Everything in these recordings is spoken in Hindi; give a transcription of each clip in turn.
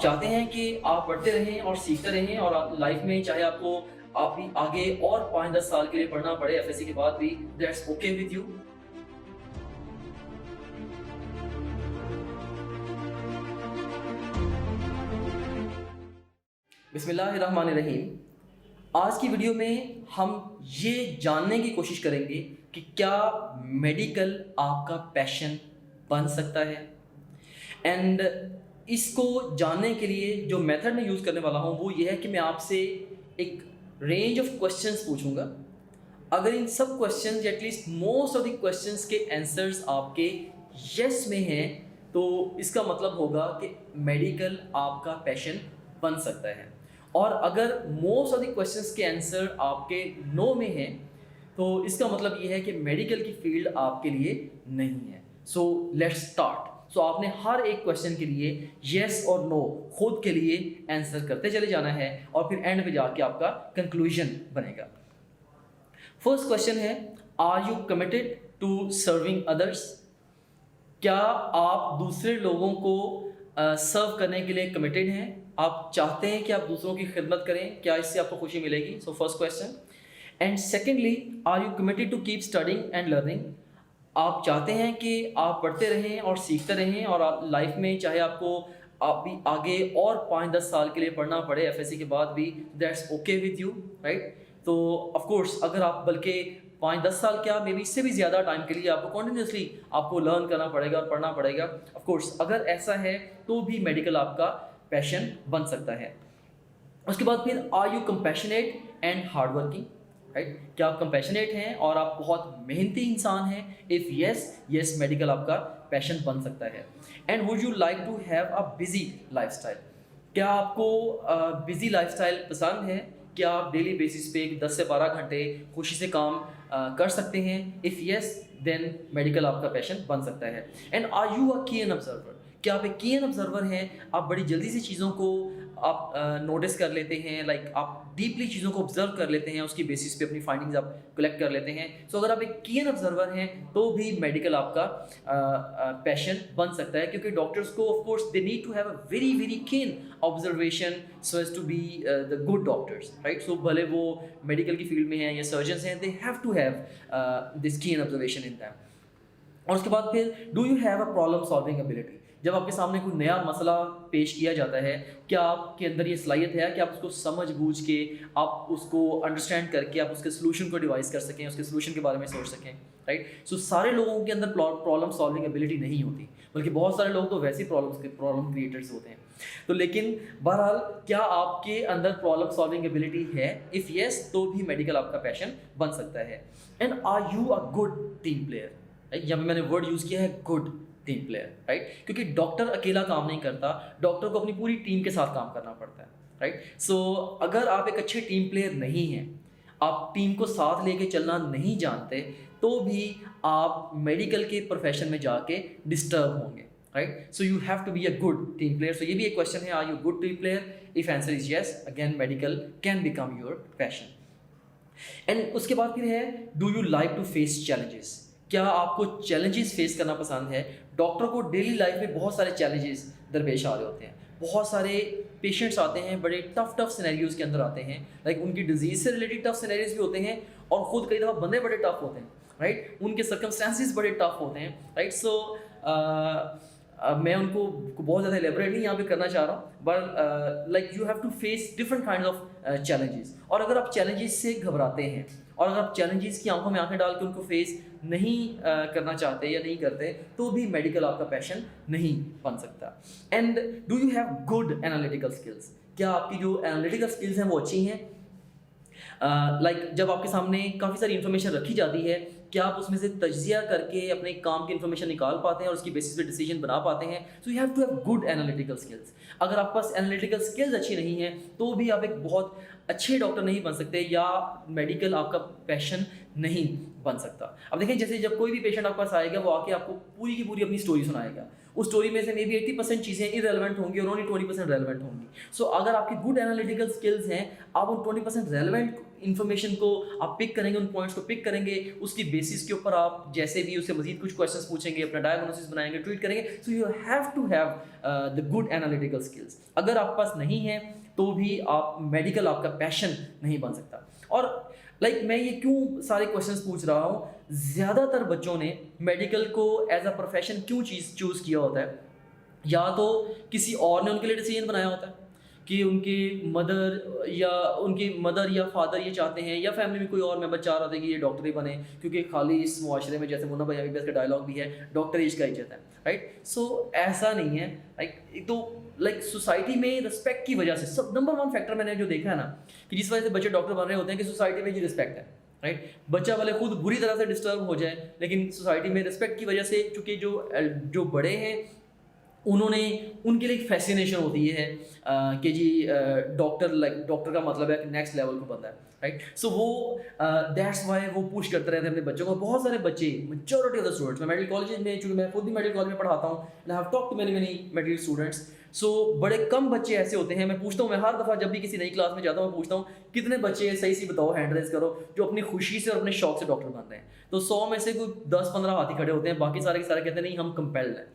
चाहते हैं कि आप पढ़ते रहें और सीखते रहें और आप लाइफ में चाहे आपको आप भी आगे और 5-10 साल के लिए पढ़ना पड़े एफएससी के बाद भी, दैट्स ओके विद यू। बिस्मिल्लाहिर्रहमानिर्रहीम। आज की वीडियो में हम ये जानने की कोशिश करेंगे कि क्या मेडिकल आपका पैशन बन सकता है। एंड इसको जानने के लिए जो मेथड मैं यूज़ करने वाला हूँ वो ये है कि मैं आपसे एक रेंज ऑफ क्वेश्चंस पूछूंगा। अगर इन सब questions at least most of the questions के आंसर्स आपके यस में हैं तो इसका मतलब होगा कि मेडिकल आपका पैशन बन सकता है। और अगर मोस्ट ऑफ द क्वेश्चंस के आंसर आपके नो में हैं तो इसका मतलब ये है कि मेडिकल की फील्ड आपके लिए नहीं है। So let's start. सो आपने हर एक क्वेश्चन के लिए येस और नो खुद के लिए आंसर करते चले जाना है और फिर एंड पे जाके आपका कंक्लूजन बनेगा। फर्स्ट क्वेश्चन है, are you committed to serving others? क्या आप दूसरे लोगों को सर्व करने के लिए कमिटेड हैं? आप चाहते हैं कि आप दूसरों की खिदमत करें? क्या इससे आपको खुशी मिलेगी? So first question. And secondly, are you committed to keep studying and learning? आप चाहते हैं कि आप पढ़ते रहें और सीखते रहें और आप लाइफ में चाहे आपको आप भी आगे और 5-10 साल के लिए पढ़ना पड़े एफएससी के बाद भी, that's okay with you, right? तो ऑफ कोर्स अगर आप बल्कि 5-10 साल क्या मे बी इससे भी ज़्यादा टाइम के लिए आपको कॉन्टिन्यूसली आपको लर्न करना पड़ेगा और पढ़ना पड़ेगा, ऑफ कोर्स अगर ऐसा है तो भी मेडिकल आपका पैशन बन सकता है। उसके बाद फिर, are you compassionate and hard working? Right, क्या आप कंपैशनेट हैं और आप बहुत मेहनती इंसान हैं? इफ़ यस मेडिकल आपका पैशन बन सकता है। And would you like to have a busy lifestyle? क्या आपको बिजी लाइफस्टाइल पसंद है? क्या आप डेली बेसिस पे 10 से 12 घंटे खुशी से काम कर सकते हैं? इफ़ यस देन मेडिकल आपका पैशन बन सकता है। एंड आर यू अ कीन ऑब्जर्वर? क्या आप एक कीन ऑब्जर्वर हैं? आप बड़ी जल्दी से चीज़ों को आप नोटिस कर लेते हैं, लाइक आप डीपली चीज़ों को ऑब्जर्व कर लेते हैं, उसकी बेसिस पे अपनी फाइंडिंग्स आप कलेक्ट कर लेते हैं। सो अगर आप एक कीन ऑब्जर्वर हैं तो भी मेडिकल आपका पैशन बन सकता है, क्योंकि डॉक्टर्स को of course they need to have a very very keen observation so as to be the good doctors, right? So भले वो मेडिकल की फील्ड में हैं या सर्जन्स हैं, they have to have this keen observation in them. और उसके बाद फिर, do you have a problem solving ability? जब आपके सामने कोई नया मसला पेश किया जाता है, क्या आपके अंदर ये सलाहियत है कि आप उसको समझ बूझ के, आप उसको अंडरस्टैंड करके आप उसके सोल्यूशन को डिवाइस कर सकें, उसके सोल्यूशन के बारे में सोच सकें, राइट? सो सारे लोगों के अंदर प्रॉब्लम सॉल्विंग एबिलिटी नहीं होती, बल्कि बहुत सारे लोग तो वैसे ही प्रॉब्लम क्रिएटर्स होते हैं। तो लेकिन बहरहाल, क्या आपके अंदर प्रॉब्लम सॉल्विंग एबिलिटी है? इफ़ येस तो भी मेडिकल आपका पैशन बन सकता है। And are you a good team player? यहाँ पे मैंने वर्ड यूज़ किया है गुड टीम प्लेयर, राइट? क्योंकि डॉक्टर अकेला काम नहीं करता, डॉक्टर को अपनी पूरी टीम के साथ काम करना पड़ता है, राइट? सो अगर आप एक अच्छे टीम प्लेयर नहीं हैं, आप टीम को साथ लेके चलना नहीं जानते, तो भी आप मेडिकल के प्रोफेशन में जाके डिस्टर्ब होंगे, right? So you have to be a good team player. So ये भी एक क्वेश्चन है, are you good team player? If answer is yes, again medical can become your passion. And उसके बाद फिर है, do you like to face challenges? क्या आपको चैलेंजेस फेस करना पसंद है? डॉक्टर को डेली लाइफ में बहुत सारे चैलेंजेस दरपेश आ रहे होते हैं, बहुत सारे पेशेंट्स आते हैं, बड़े टफ सिनेरियोज़ के अंदर आते हैं, लाइक उनकी डिजीज़ से रिलेटेड टफ सिनेरियोज़ भी होते हैं और ख़ुद कई दफ़ा बंदे बड़े टफ होते हैं, राइट? उनके सर्कमस्टेंसेस बड़े टफ होते हैं, राइट? सो मैं उनको बहुत ज़्यादा एलेबरेट नहीं यहाँ पे करना चाह रहा हूँ, but like you have to face different kind of challenges. और अगर आप चैलेंजेस से घबराते हैं और अगर आप चैलेंजेस की आंखों में आंखें डाल के उनको फेस नहीं करना चाहते या नहीं करते, तो भी मेडिकल आपका पैशन नहीं बन सकता। And do you have good analytical skills? क्या आपकी जो एनालिटिकल स्किल्स हैं वो अच्छी हैं? लाइक जब आपके सामने काफ़ी सारी इन्फॉर्मेशन रखी जाती है, क्या आप उसमें से तज्जिया करके अपने काम की इन्फॉर्मेशन निकाल पाते हैं और उसकी बेसिस पे डिसीजन बना पाते हैं? So you have to have good analytical skills. अगर आपके पास एनालिटिकल स्किल्स अच्छी नहीं है तो भी आप एक बहुत अच्छे डॉक्टर नहीं बन सकते या मेडिकल आपका पैशन नहीं बन सकता। अब देखिए, जैसे जब कोई भी पेशेंट आपके पास आएगा, वो आके आपको पूरी की पूरी अपनी स्टोरी सुनाएगा, उस स्टोरी में से मे बी 80% चीज़ें इरेलेवेंट होंगी और ओनली 20% रेलेवेंट होंगी। सो अगर आपकी गुड एनालिटिकल स्किल्स हैं, आप उन 20% रेलेवेंट इन्फॉर्मेशन को आप पिक करेंगे, उन पॉइंट्स को पिक करेंगे, उसकी बेसिस के ऊपर आप जैसे भी उससे मजीद कुछ क्वेश्चंस पूछेंगे, अपना डायग्नोसिस बनाएंगे, ट्रीट करेंगे। So you have to have the good analytical skills. अगर आपके पास नहीं है तो भी आप मेडिकल आपका पैशन नहीं बन सकता। और मैं ये क्यों सारे क्वेश्चंस पूछ रहा हूँ, ज़्यादातर बच्चों ने मेडिकल को एज अ प्रोफेशन क्यों चूज़ किया होता है, या तो किसी और ने उनके लिए डिसीजन बनाया होता है कि उनकी मदर या फादर ये चाहते हैं, या फैमिली में कोई और मेंबर चाह रहा था कि ये डॉक्टर ही बने, क्योंकि खाली इस मुआशरे में, जैसे मुन्ना भाई एमबीबीएस का डायलॉग भी है, डॉक्टर इश्क का इज्जत है, राइट। सो ऐसा नहीं है। सोसाइटी में रिस्पेक्ट की वजह से सब नंबर 1 फैक्टर मैंने जो देखा है ना, कि जिस वजह से बच्चे डॉक्टर बन रहे होते हैं कि सोसाइटी में ये रिस्पेक्ट है, राइट। बच्चा वाले खुद बुरी तरह से डिस्टर्ब हो जाए, लेकिन सोसाइटी में रिस्पेक्ट की वजह से, चूँकि जो बड़े हैं उन्होंने, उनके लिए एक फैसिनेशन होती है कि जी डॉक्टर का मतलब है कि नेक्स्ट लेवल को बंदा है, राइट। सो वो दैट्स वाई वो पुश करते रहते हैं अपने बच्चों को। बहुत सारे बच्चे, मेजॉरिटी ऑफ द स्टूडेंट्स, मैं मेडिकल कॉलेज में, चूँकि मैं खुद भी मेडिकल कॉलेज में पढ़ाता हूँ, I have talk to many medical students. So बड़े कम बच्चे ऐसे होते हैं, मैं पूछता हूँ, मैं हर दफ़ा जब भी किसी नई क्लास में जाता हूँ, मैं पूछता हूँ कितने बच्चे सही सी बताओ, हैंड रेज करो, जो अपनी खुशी से और अपने शौक से डॉक्टर बनते हैं। तो 100 में से कोई 10-15 हाथ ही खड़े होते हैं, बाकी सारे के सारे कहते हैं नहीं हम कंपेल्ड हैं।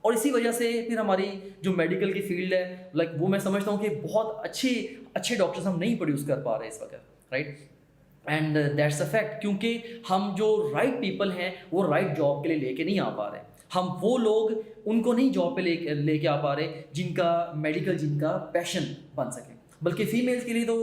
और इसी वजह से फिर हमारी जो मेडिकल की फील्ड है, वो मैं समझता हूँ कि बहुत अच्छे डॉक्टर्स हम नहीं प्रोड्यूस कर पा रहे इस वक्त, right. And that's a fact, क्योंकि हम जो राइट पीपल हैं वो राइट जॉब के लिए लेके नहीं आ पा रहे। हम वो लोग उनको नहीं जॉब पे लेके आ पा रहे जिनका पैशन बन सके। बल्कि फीमेल्स के लिए तो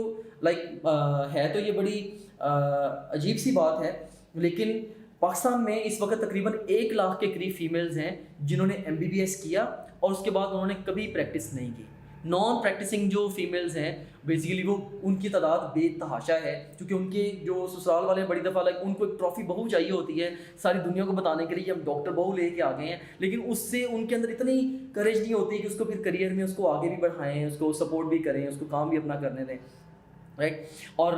है तो ये बड़ी अजीब सी बात है, लेकिन पाकिस्तान में इस वक्त तकरीबन 1 लाख के करीब फीमेल्स हैं जिन्होंने एमबीबीएस किया और उसके बाद उन्होंने कभी प्रैक्टिस नहीं की। नॉन प्रैक्टिसिंग जो फीमेल्स हैं बेसिकली वो उनकी तादाद बेतहाशा है, क्योंकि उनके जो ससुराल वाले बड़ी दफ़ा उनको एक ट्रॉफी बहू चाहिए होती है सारी दुनिया को बताने के लिए हम डॉक्टर बहू लेके आ गए हैं, लेकिन उससे उनके अंदर इतनी करेज नहीं होती कि उसको फिर करियर में उसको आगे भी बढ़ाएं, उसको सपोर्ट भी करें, उसको काम भी अपना करने दें, राइट। और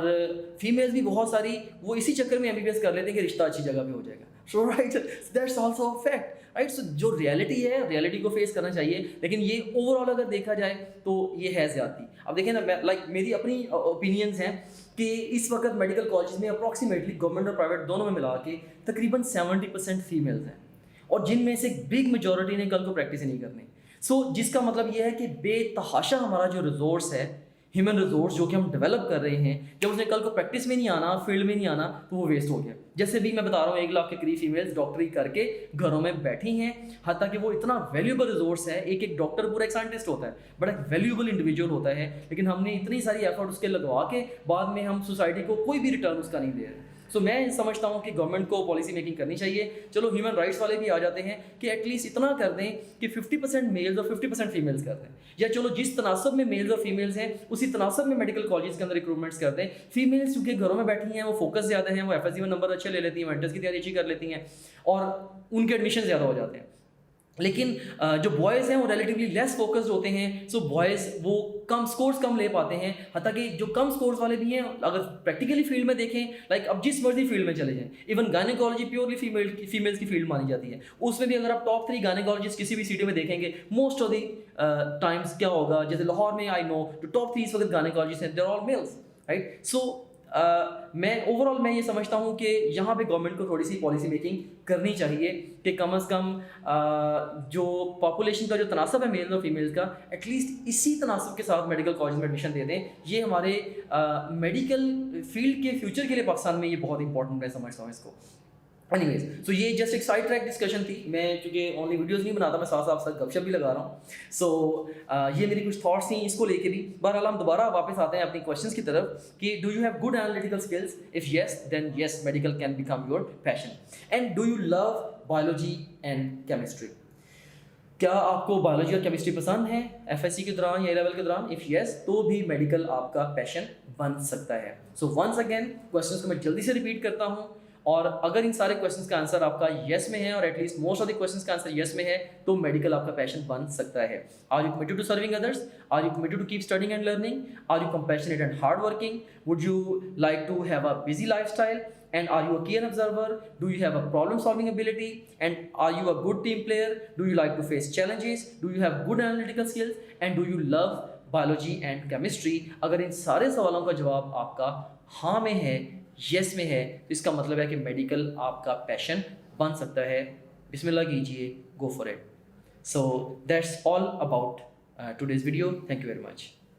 फीमेल्स भी बहुत सारी वो इसी चक्कर में एमबीबीएस कर लेते हैं कि रिश्ता अच्छी जगह पे हो जाएगा। So right, that's also a fact, right. So जो रियलिटी है, रियलिटी को फेस करना चाहिए, लेकिन ये ओवरऑल अगर देखा जाए तो ये है ज़्यादती। अब देखें ना, मेरी अपनी ओपिनियंस हैं कि इस वक्त मेडिकल कॉलेज में अप्रॉक्सीमेटली गवर्नमेंट और प्राइवेट दोनों में मिला के तकरीबन 70% फीमेल्स हैं, और जिनमें से बिग मेजॉरिटी ने कल को प्रैक्टिस ही नहीं करनी। सो जिसका मतलब ये है कि बेतहाशा हमारा जो रिजोर्स है, ह्यूमन रिजोर्स जो कि हम डेवलप कर रहे हैं, जब उसने कल को प्रैक्टिस में नहीं आना, फील्ड में नहीं आना, तो वो वेस्ट हो गया। जैसे भी मैं बता रहा हूँ 1 लाख के करीब फीमेल्स डॉक्टरी करके घरों में बैठी हैं, हालांकि कि वो इतना वैल्यूएबल रिजोर्स है। एक डॉक्टर पूरा एक साइंटिस्ट होता है, बड़ा एक वैल्यूएबल इंडिविजुअल होता है, लेकिन हमने इतनी सारी एफर्ट उसके लगवा के बाद में हम सोसाइटी को कोई भी रिटर्न उसका नहीं दे रहे। सो मैं समझता हूँ कि गवर्नमेंट को पॉलिसी मेकिंग करनी चाहिए। चलो ह्यूमन राइट्स वाले भी आ जाते हैं कि एटलीस्ट इतना कर दें कि 50% मेल्स और 50% फीमेल्स कर दें, या चलो जिस तनासब में मेल्स और फीमेल्स हैं उसी तनासब में मेडिकल कॉलेज के अंदर रिक्रूटमेंट्स कर दें। फीमेल्स क्योंकि घरों में बैठी हैं, वो फोकस ज़्यादा हैं, वो एफएससी में नंबर अच्छे ले लेती हैं, एंट्रेंस की तैयारी अच्छी कर लेती हैं और उनके एडमिशन ज़्यादा हो जाते हैं। लेकिन जो बॉयज़ हैं वो रिलेटिवली लेस फोकस्ड होते हैं। सो बॉयज़ वो कम स्कोर्स कम ले पाते हैं, हत्ता कि जो कम स्कोर्स वाले भी हैं, अगर प्रैक्टिकली फील्ड में देखें, अब जिस मर्जी फील्ड में चले जाएं, इवन गायनेकोलॉजी प्योरली फीमेल्स की फील्ड मानी जाती है, उसमें भी अगर आप टॉप 3 गायनेकोलॉजिस्ट किसी भी सिटी में देखेंगे, मोस्ट ऑफ द टाइम्स क्या होगा, जैसे लाहौर में आई नो जो टॉप 3 इस वक्त गायनेकोलॉजिस्ट हैं, they are all males, right. So मैं ये समझता हूँ कि यहाँ पे गवर्नमेंट को थोड़ी सी पॉलिसी मेकिंग करनी चाहिए कि कम से कम जो पॉपुलेशन का जो तनासब है मेल और फीमेल्स का, एटलीस्ट इसी तनासब के साथ मेडिकल कॉलेज में एडमिशन दे दें। ये हमारे मेडिकल फील्ड के फ्यूचर के लिए पाकिस्तान में ये बहुत इंपॉर्टेंट मैं समझता हूँ इसको। एनीवेज, सो ये जस्ट एक साइड ट्रैक डिस्कशन थी। मैं चूँकि ओनली वीडियोस नहीं बनाता, मैं साथ साथ गपशप भी लगा रहा हूँ। सो ये मेरी कुछ थॉट्स थी इसको लेके भी। बहरहाल हम दोबारा वापस आते हैं अपनी क्वेश्चंस की तरफ कि do you have good analytical skills? If yes, then yes, medical can become your passion. And do you love biology and chemistry? क्या आपको बायोलॉजी और केमिस्ट्री पसंद है एफएससी के दौरान या A-लेवल के दौरान? इफ़ येस, तो भी मेडिकल आपका पैशन बन सकता है। सो वंस अगेन क्वेश्चंस को मैं जल्दी से रिपीट करता हूँ, और अगर इन सारे क्वेश्चंस का आंसर आपका येस में है, और at least most of the questions का आंसर येस में है, तो मेडिकल आपका पैशन बन सकता है। Are you committed to serving others? Are you committed to keep studying and learning? Are you compassionate and hard working? Would you like to have a busy lifestyle? And are you a keen observer? Do you have a problem solving ability? And are you a good team player? Do you like to face challenges? Do you have good analytical skills? And do you love biology and chemistry? अगर इन सारे सवालों का जवाब आपका हाँ में है, यस में है, तो इसका मतलब है कि मेडिकल आपका पैशन बन सकता है। बिस्मिल्लाह कीजिए, go for it. So that's all about today's video. Thank you very much.